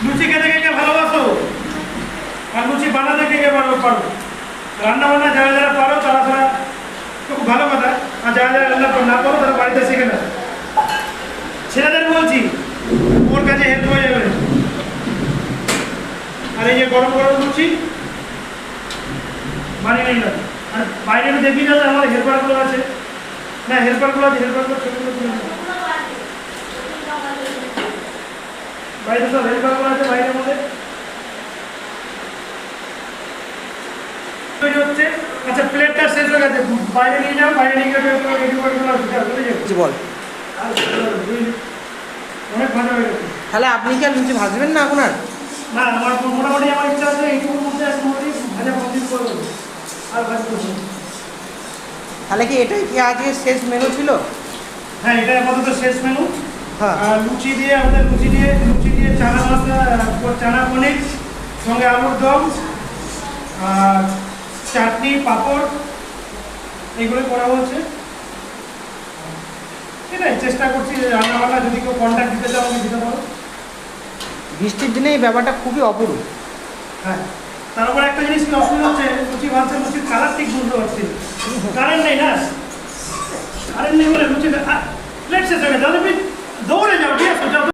লুচি খেতে কে কে ভালোবাসো আর লুচি বানাতে কে কে পারো রান্না বান্না যারা যারা পারো তারা তারা খুব ভালো কথা আর যারা যারা রান্না না পারো তারা বাড়িতে শিখে না ছেলেদের বলছি ওর কাছে হেল্প হয়ে যাবে আর এই যে গরম গরম লুচি বানিয়ে নিই না আর বাইরে আমি দেখি যাবে আমার হেল্পারগুলো আছে না হেল্পারগুলো আছে হেল্পারগুলো ছবিগুলো তুলে বাইরে সব হেল্পারগুলো আছে বাইরের মধ্যে তৈরি হচ্ছে আচ্ছা প্লেটটা শেষ হয়ে গেছে বাইরে নিয়ে যাও বাইরে নিয়ে গিয়ে বল অনেক ভালো হয়ে গেছে তাহলে আপনি কি আর লুচি ভাজবেন না এখন আর? না আমার মোটামুটি আমার ইচ্ছা আছে এইটুকুর মধ্যে মোটামুটি ভাজা কমপ্লিট করে দেবো আর ভাজ করবো তাহলে কি এটাই কি আজকে শেষ মেনু ছিল? হ্যাঁ এটা আপাতত শেষ মেনু হ্যাঁ আর লুচি দিয়ে আমাদের লুচি দিয়ে চানা মশলা চানা পনির সঙ্গে আলুর দম আর চাটনি পাঁপড় এইগুলো করা হচ্ছে এটাই চেষ্টা করছি যে রান্নাবান্না যদি কেউ কন্ট্যাক্ট দিতে চাও আমি দিতে পারো বৃষ্টির দিনে এই ব্যাপারটা খুবই অপূর্ব। হ্যাঁ তারপর একটা জিনিস কি অসুবিধা হচ্ছে লুচি ভাজছে লুচির কালার ঠিক বুঝতে পারছি কারেন্ট নেই না কারেন্ট নেই বলে লুচি প্লেট শেষ হয়ে গেছে দৌড়ে যাও ঠিক আছে